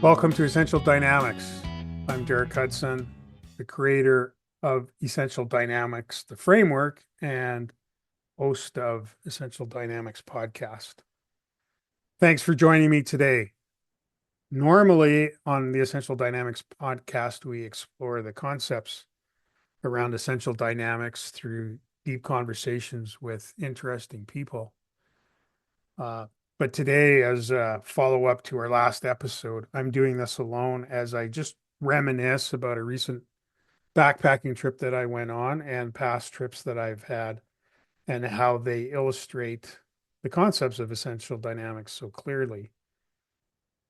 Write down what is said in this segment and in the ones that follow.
Welcome to Essential Dynamics. I'm Derek Hudson, the creator of Essential Dynamics, the framework, and host of Essential Dynamics podcast. Thanks for joining me today. Normally, on the Essential Dynamics podcast, we explore the concepts around essential dynamics through deep conversations with interesting people. But today, as a follow up to our last episode, I'm doing this alone as I just reminisce about a recent backpacking trip that I went on and past trips that I've had and how they illustrate the concepts of essential dynamics so clearly.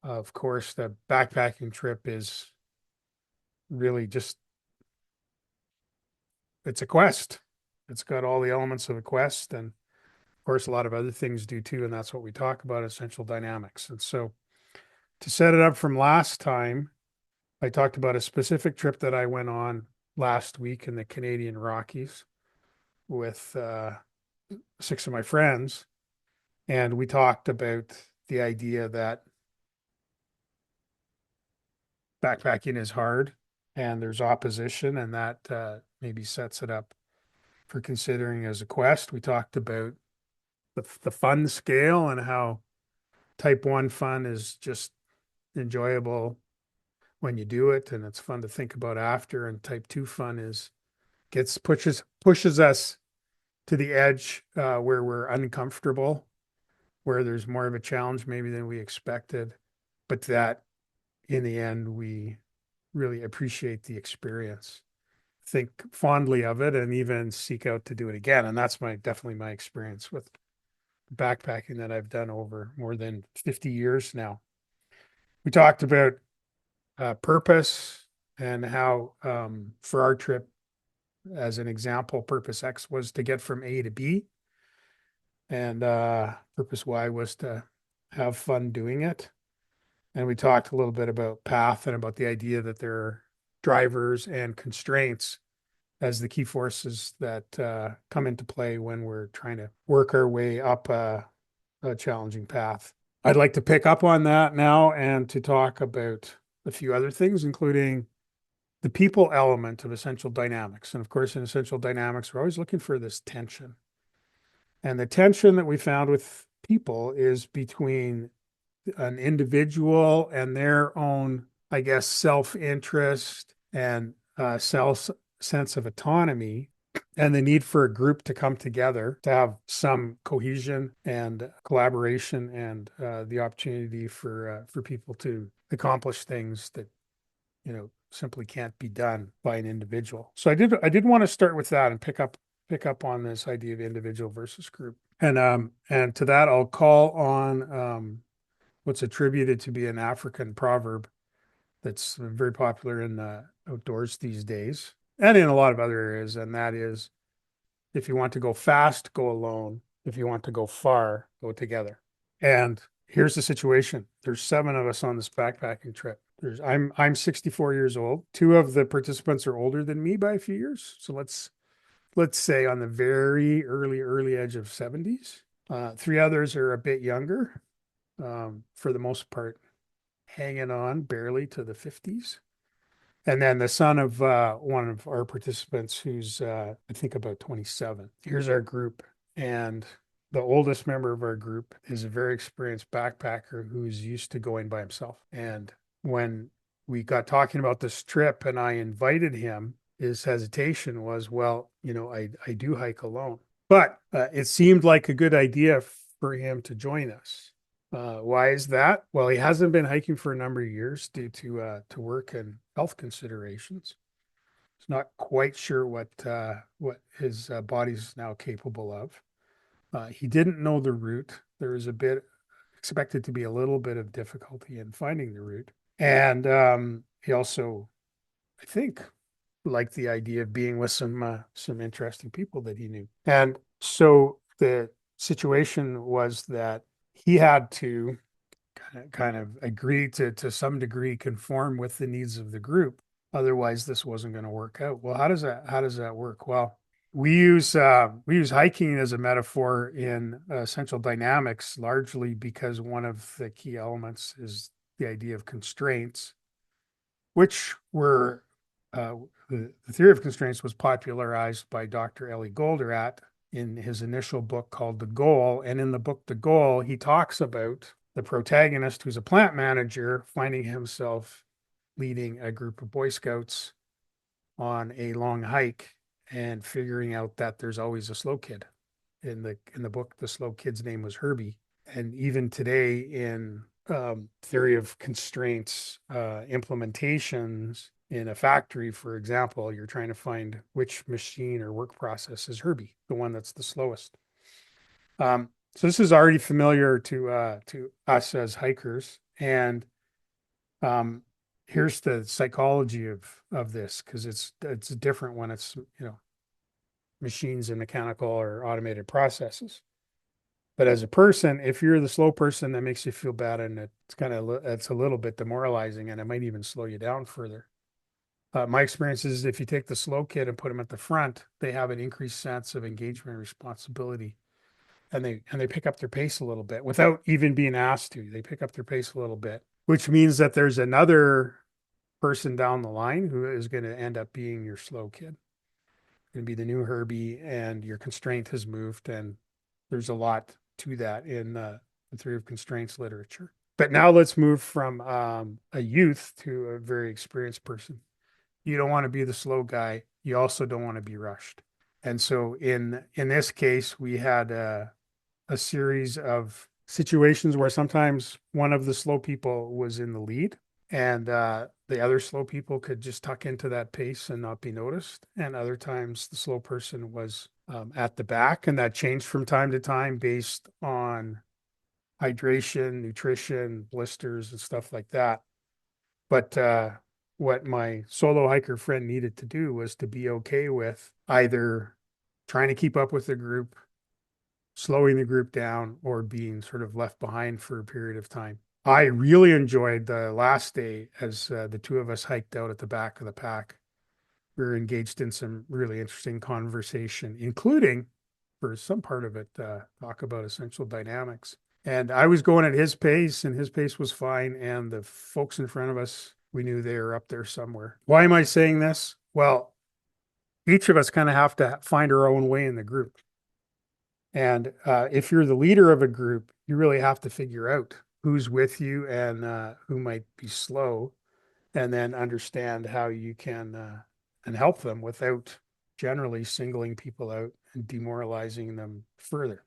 Of course, the backpacking trip is really just, it's a quest. It's got all the elements of a quest. And of course, a lot of other things do too. And that's what we talk about, essential dynamics. And so to set it up from last time, I talked about a specific trip that I went on last week in the Canadian Rockies with six of my friends. And we talked about the idea that backpacking is hard and there's opposition, and that maybe sets it up for considering as a quest. We talked about the fun scale and how type one fun is just enjoyable when you do it, and it's fun to think about after. And type two fun is gets pushes us to the edge where we're uncomfortable, where there's more of a challenge maybe than we expected, but that in the end we really appreciate the experience, think fondly of it, and even seek out to do it again. And that's definitely my experience with backpacking that I've done over more than 50 years now. We talked about purpose and how for our trip, as an example, purpose X was to get from A to B, and purpose Y was to have fun doing it. And we talked a little bit about path and about the idea that there are drivers and constraints as the key forces that come into play when we're trying to work our way up a challenging path. I'd like to pick up on that now and to talk about a few other things, including the people element of essential dynamics. And of course, in essential dynamics, we're always looking for this tension. And the tension that we found with people is between an individual and their own, I guess, self-interest and self sense of autonomy, and the need for a group to come together to have some cohesion and collaboration, and the opportunity for people to accomplish things that simply can't be done by an individual. So I did want to start with that and pick up on this idea of individual versus group. And to that I'll call on what's attributed to be an African proverb that's very popular in the outdoors these days and in a lot of other areas. And that is, if you want to go fast, go alone. If you want to go far, go together. And here's the situation. There's seven of us on this backpacking trip. I'm 64 years old. Two of the participants are older than me by a few years. So let's say on the very early edge of 70s. Three others are a bit younger, for the most part, hanging on barely to the 50s. And then the son of one of our participants, who's I think about 27. Here's our group. And the oldest member of our group is a very experienced backpacker who's used to going by himself. And when we got talking about this trip and I invited him, his hesitation was, well, I do hike alone. But it seemed like a good idea for him to join us. Why is that? Well, he hasn't been hiking for a number of years due to work and health considerations. He's not quite sure what his body's now capable of. He didn't know the route. There was expected to be a little bit of difficulty in finding the route, and he also, I think, liked the idea of being with some interesting people that he knew. And so the situation was that he had to kind of agree to some degree conform with the needs of the group. Otherwise, this wasn't going to work out. Well, how does that work? Well, we use hiking as a metaphor in essential dynamics, largely because one of the key elements is the idea of constraints, which were the theory of constraints was popularized by Dr. Ellie Goldratt in his initial book called The Goal. And in the book, The Goal, he talks about the protagonist, who's a plant manager, finding himself leading a group of Boy Scouts on a long hike and figuring out that there's always a slow kid. In the book, the slow kid's name was Herbie. And even today in theory of constraints implementations in a factory, for example, you're trying to find which machine or work process is Herbie, the one that's the slowest. So this is already familiar to us as hikers. And here's the psychology of this, because it's different when it's, machines and mechanical or automated processes. But as a person, if you're the slow person, that makes you feel bad, and it's a little bit demoralizing, and it might even slow you down further. My experience is if you take the slow kid and put them at the front, they have an increased sense of engagement and responsibility, and they pick up their pace a little bit without even being asked to. They pick up their pace a little bit, which means that there's another person down the line who is going to end up being your slow kid, going to be the new Herbie, and your constraint has moved. And there's a lot to that in the theory of constraints literature. But now let's move from a youth to a very experienced person. You don't want to be the slow guy. You also don't want to be rushed. And so in this case, we had a series of situations where sometimes one of the slow people was in the lead, and the other slow people could just tuck into that pace and not be noticed. And other times the slow person was at the back, and that changed from time to time based on hydration, nutrition, blisters, and stuff like that. But what my solo hiker friend needed to do was to be okay with either trying to keep up with the group, slowing the group down, or being sort of left behind for a period of time. I really enjoyed the last day as the two of us hiked out at the back of the pack. We were engaged in some really interesting conversation, including, for some part of it, talk about essential dynamics. And I was going at his pace, and his pace was fine. And the folks in front of us, we knew they were up there somewhere. Why am I saying this? Well, each of us kind of have to find our own way in the group. And if you're the leader of a group, you really have to figure out who's with you and who might be slow, and then understand how you can and help them without generally singling people out and demoralizing them further.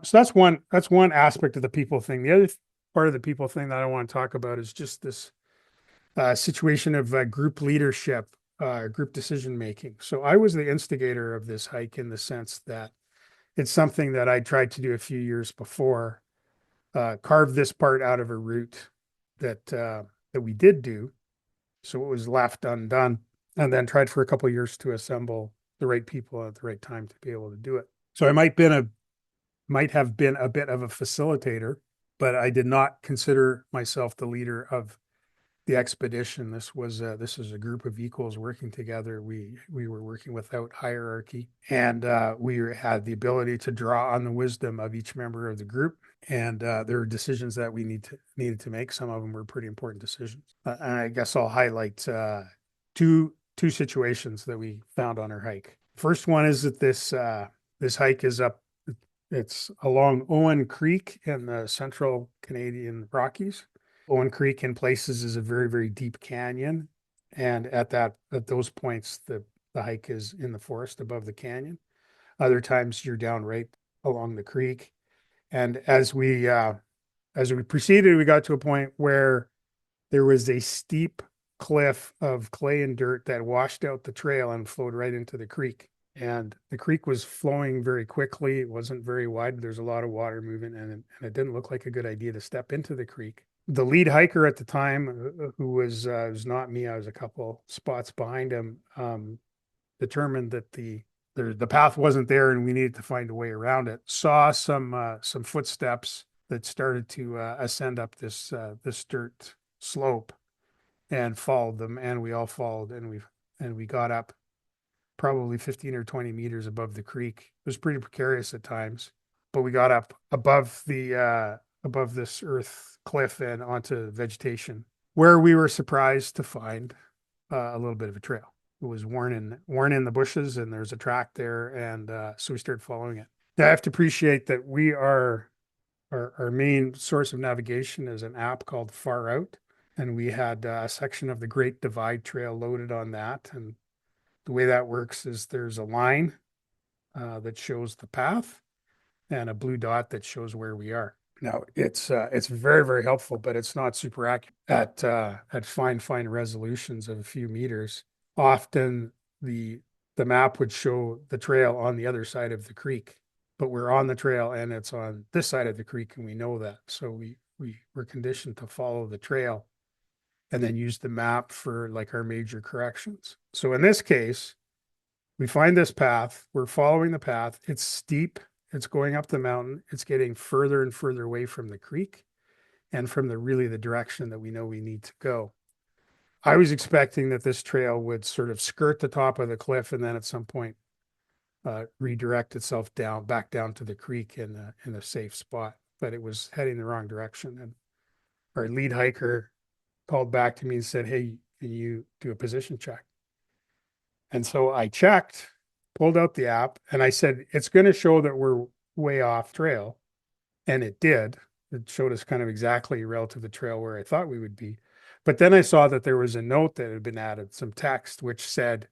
So that's one aspect of the people thing. The other part of the people thing that I want to talk about is just this situation of group leadership, group decision making. So I was the instigator of this hike in the sense that it's something that I tried to do a few years before, carve this part out of a route that we did do. So it was left undone, and then tried for a couple of years to assemble the right people at the right time to be able to do it. So I might have been a bit of a facilitator, but I did not consider myself the leader of the expedition. This was a group of equals working together. We were working without hierarchy, and we had the ability to draw on the wisdom of each member of the group. And there were decisions that we needed to make. Some of them were pretty important decisions. And I guess I'll highlight two situations that we found on our hike. First one is that this hike is up. It's along Owen Creek in the central Canadian Rockies. Owen Creek in places is a very, very deep canyon. And at those points, the hike is in the forest above the canyon. Other times you're down right along the creek. And as we proceeded, we got to a point where there was a steep cliff of clay and dirt that washed out the trail and flowed right into the creek. And the creek was flowing very quickly. It wasn't very wide. There's a lot of water movement, and it didn't look like a good idea to step into the creek. The lead hiker at the time, who was not me, I was a couple spots behind him, determined that the path wasn't there and we needed to find a way around it. Saw some footsteps that started to ascend up this dirt slope, and followed them, and we all followed, and we got up probably 15 or 20 meters above the creek. It was pretty precarious at times, but we got up above this earth cliff and onto vegetation, where we were surprised to find a little bit of a trail. It was worn in the bushes, and there's a track there, and so we started following it. Now, I have to appreciate that we are our main source of navigation is an app called Far Out, and we had a section of the Great Divide Trail loaded on that. And the way that works is there's a line that shows the path and a blue dot that shows where we are. Now it's very, very helpful, but it's not super accurate at fine resolutions of a few meters. Often the map would show the trail on the other side of the creek, but we're on the trail and it's on this side of the creek, and we know that. So we were conditioned to follow the trail and then use the map for like our major corrections. So in this case, we find this path, we're following the path. It's steep, it's going up the mountain, it's getting further and further away from the creek and from the direction that we know we need to go. I was expecting that this trail would sort of skirt the top of the cliff and then at some point redirect itself back down to the creek in a safe spot, but it was heading the wrong direction. And our lead hiker called back to me and said, "Hey, can you do a position check?" And so I checked, pulled out the app, and I said, "It's going to show that we're way off trail." And it did. It showed us kind of exactly relative to the trail where I thought we would be. But then I saw that there was a note that had been added, some text, which said,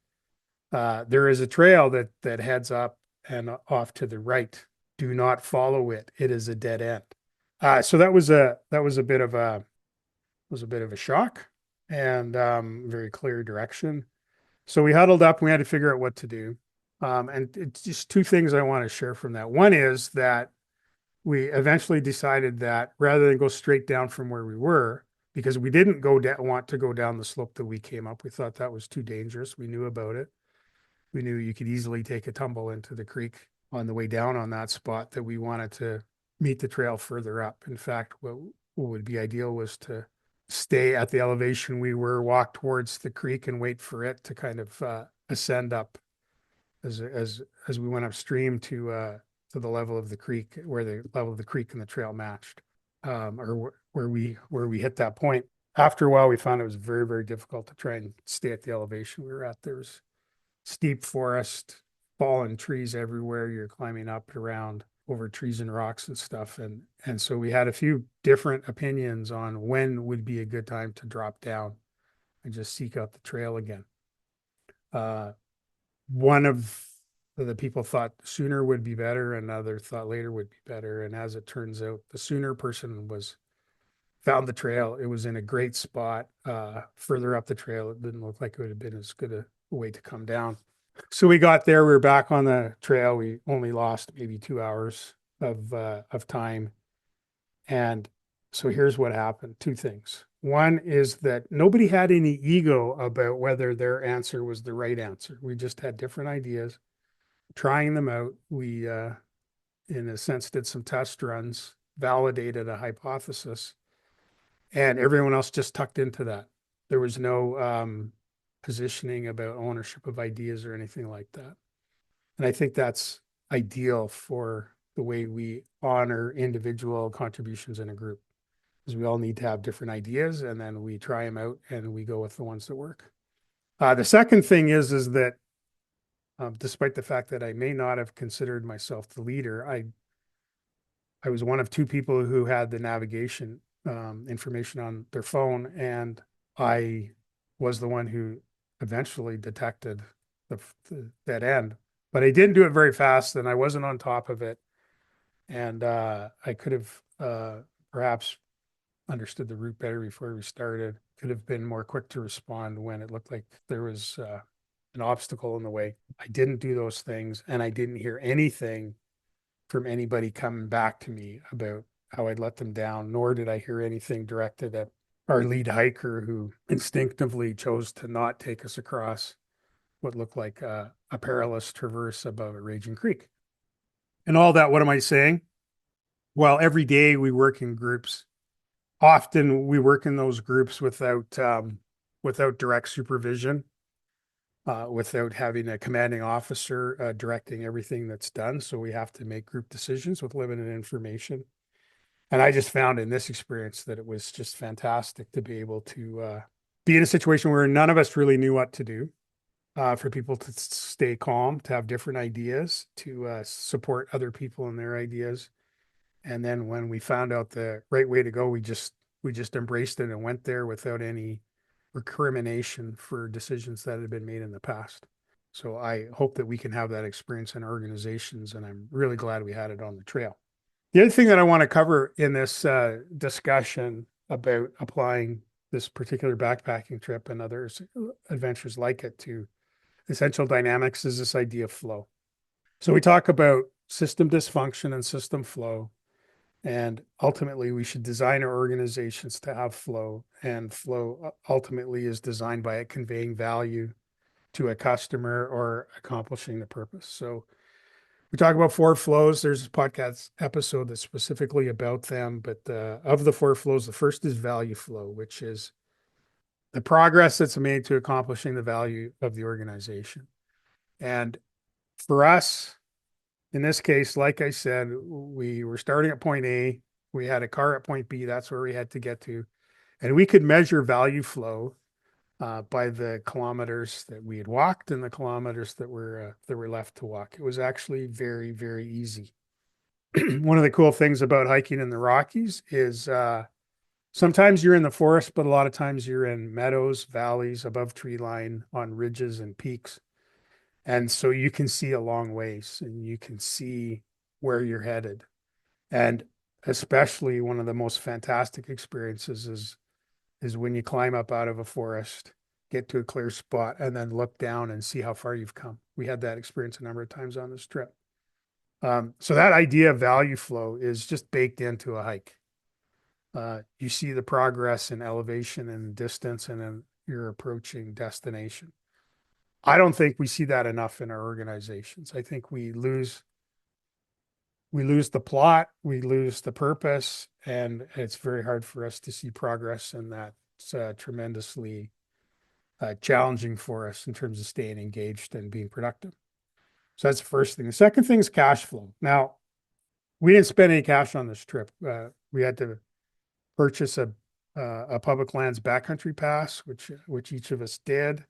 there is a trail that heads up and off to the right. Do not follow it. It is a dead end. So that was a bit of a shock and very clear direction. So we huddled up. We had to figure out what to do. And it's just two things I want to share from that. One is that we eventually decided that rather than go straight down from where we were, because we didn't want to go down the slope that we came up, we thought that was too dangerous. We knew about it. We knew you could easily take a tumble into the creek on the way down on that spot, that we wanted to meet the trail further up. In fact, what would be ideal was to stay at the elevation we were, walk towards the creek and wait for it to kind of ascend up as we went upstream to the level of the creek, where the level of the creek and the trail matched, or where we hit that point. After a while, we found it was very, very difficult to try and stay at the elevation we were at. There was steep forest, fallen trees everywhere. You're climbing up and around over trees and rocks and stuff. And so we had a few different opinions on when would be a good time to drop down and just seek out the trail again. One of the people thought sooner would be better, another thought later would be better. And as it turns out, the sooner person found the trail. It was in a great spot further up the trail. It didn't look like it would have been as good a way to come down. So we got there, we were back on the trail. We only lost maybe 2 hours of time. And so here's what happened. Two things. One is that nobody had any ego about whether their answer was the right answer. We just had different ideas, trying them out. We, in a sense, did some test runs, validated a hypothesis, and everyone else just tucked into that. There was no positioning about ownership of ideas or anything like that. And I think that's ideal for the way we honor individual contributions in a group, because we all need to have different ideas, and then we try them out and we go with the ones that work. The second thing is that despite the fact that I may not have considered myself the leader, I was one of two people who had the navigation information on their phone, and I was the one who eventually detected the dead end. But I didn't do it very fast, and I wasn't on top of it. And I could have perhaps understood the route better before we started. Could have been more quick to respond when it looked like there was an obstacle in the way. I didn't do those things, and I didn't hear anything from anybody coming back to me about how I'd let them down, nor did I hear anything directed at our lead hiker, who instinctively chose to not take us across what looked like a perilous traverse above a raging creek. And all that, what am I saying? Well, every day we work in groups. Often we work in those groups without direct supervision, without having a commanding officer directing everything that's done. So we have to make group decisions with limited information. And I just found in this experience that it was just fantastic to be able to be in a situation where none of us really knew what to do, for people to stay calm, to have different ideas, to support other people in their ideas. And then when we found out the right way to go, we just embraced it and went there without any recrimination for decisions that had been made in the past. So I hope that we can have that experience in organizations, and I'm really glad we had it on the trail. The other thing that I want to cover in this discussion about applying this particular backpacking trip and other adventures like it to essential dynamics is this idea of flow. So we talk about system dysfunction and system flow, and ultimately we should design our organizations to have flow, and flow ultimately is designed by it conveying value to a customer or accomplishing the purpose. So we talk about four flows. There's a podcast episode that's specifically about them, but of the four flows, the first is value flow, which is the progress that's made to accomplishing the value of the organization. And for us, in this case, like I said, we were starting at point A. We had a car at point B. That's where we had to get to. And we could measure value flow by the kilometers that we had walked and the kilometers that were left to walk. It was actually very, very easy. One of the cool things about hiking in the Rockies is sometimes you're in the forest, but a lot of times you're in meadows, valleys, above tree line, on ridges and peaks. And so you can see a long ways and you can see where you're headed. And especially one of the most fantastic experiences is when you climb up out of a forest, get to a clear spot, and then look down and see how far you've come. We had that experience a number of times on this trip. So that idea of value flow is just baked into a hike. You see the progress in elevation and distance, and then you're approaching destination. I don't think we see that enough in our organizations. I think we lose the plot, we lose the purpose, and it's very hard for us to see progress, and that's tremendously challenging for us in terms of staying engaged and being productive. So that's the first thing. The second thing is cash flow. Now, we didn't spend any cash on this trip. We had to purchase a public lands backcountry pass, which each of us did.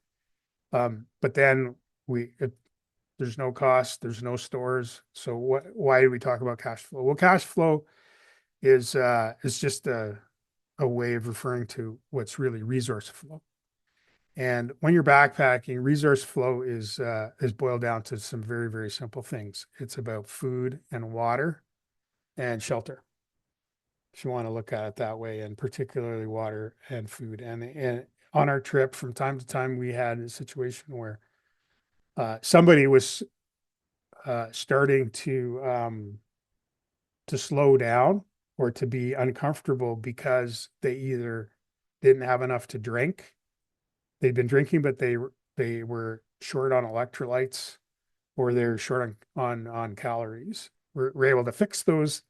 But then there's no cost, there's no stores. So why do we talk about cash flow? Well, cash flow is just a way of referring to what's really resource flow. And when you're backpacking, resource flow is boiled down to some very, very simple things. It's about food and water and shelter, if you want to look at it that way, and particularly water and food. And on our trip, from time to time, we had a situation where somebody was starting to slow down or to be uncomfortable because they either didn't have enough to drink. They'd been drinking, but they were short on electrolytes, or they're short on calories. We're able to fix those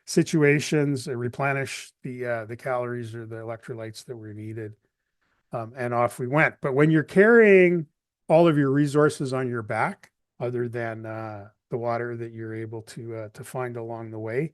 situations, replenish the calories or the electrolytes that were needed, and off we went. But when you're carrying all of your resources on your back, other than the water that you're able to find along the way,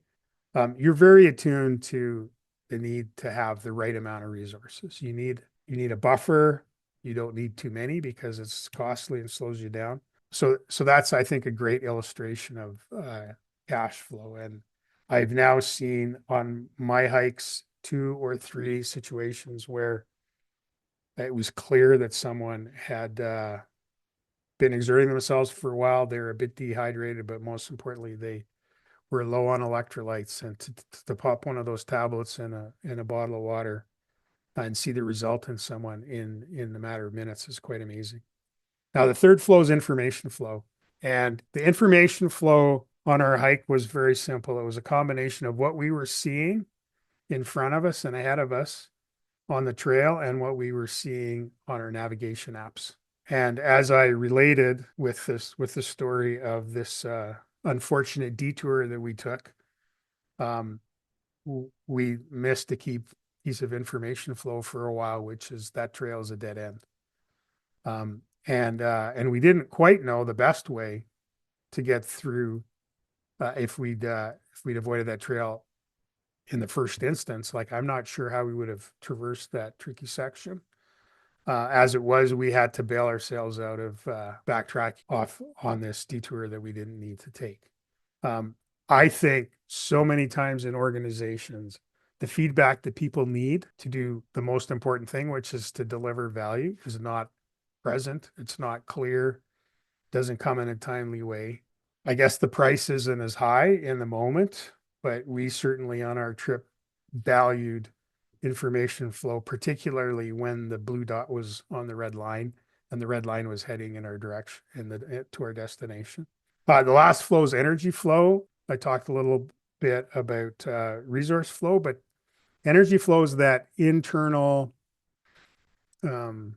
you're very attuned to the need to have the right amount of resources. You need a buffer. You don't need too many because it's costly and slows you down. So that's, I think, a great illustration of cash flow. And I've now seen on my hikes 2 or 3 situations where it was clear that someone had been exerting themselves for a while. They're a bit dehydrated, but most importantly, they were low on electrolytes. And to pop one of those tablets in a bottle of water and see the result in someone in the matter of minutes is quite amazing. Now, the third flow is information flow. And the information flow on our hike was very simple. It was a combination of what we were seeing in front of us and ahead of us on the trail and what we were seeing on our navigation apps. And as I related with the story of this unfortunate detour that we took, we missed a key piece of information flow for a while, which is that trail is a dead end. And we didn't quite know the best way to get through if we'd avoided that trail in the first instance. Like, I'm not sure how we would have traversed that tricky section. As it was, we had to bail ourselves out of backtracking off on this detour that we didn't need to take. Um, I think so many times in organizations, the feedback that people need to do the most important thing, which is to deliver value, is not present. It's not clear, doesn't come in a timely way. I guess the price isn't as high in the moment, but we certainly on our trip valued information flow, particularly when the blue dot was on the red line and the red line was heading in our direction to our destination. The last flow is energy flow. I talked a little bit about resource flow, but energy flow is that internal um,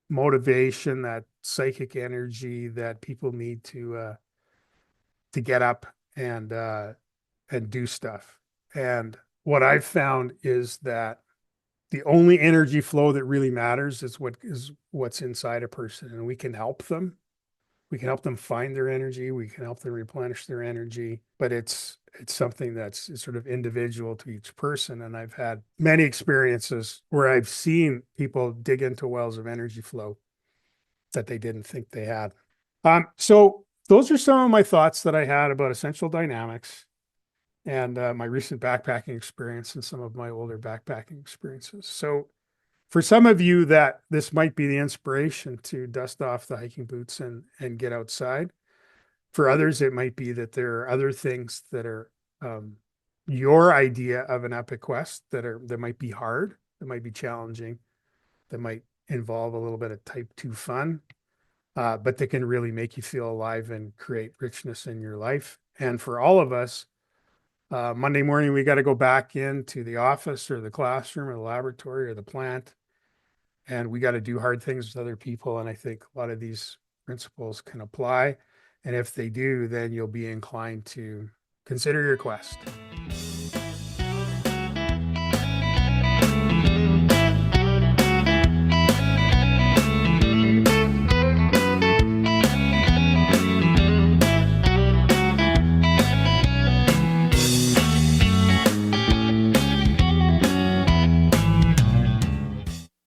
motivation, that psychic energy that people need to get up and do stuff. And what I've found is that the only energy flow that really matters is what's inside a person, and we can help them. We can help them find their energy. We can help them replenish their energy, but it's something that's sort of individual to each person. And I've had many experiences where I've seen people dig into wells of energy flow that they didn't think they had. So those are some of my thoughts that I had about essential dynamics and my recent backpacking experience and some of my older backpacking experiences. So for some of you that this might be the inspiration to dust off the hiking boots and get outside. For others, it might be that there are other things that are your idea of an epic quest that might be hard, that might be challenging, that might involve a little bit of type 2 fun, but that can really make you feel alive and create richness in your life. And for all of us, Monday morning, we got to go back into the office or the classroom or the laboratory or the plant, and we got to do hard things with other people. And I think a lot of these principles can apply. And if they do, then you'll be inclined to consider your quest.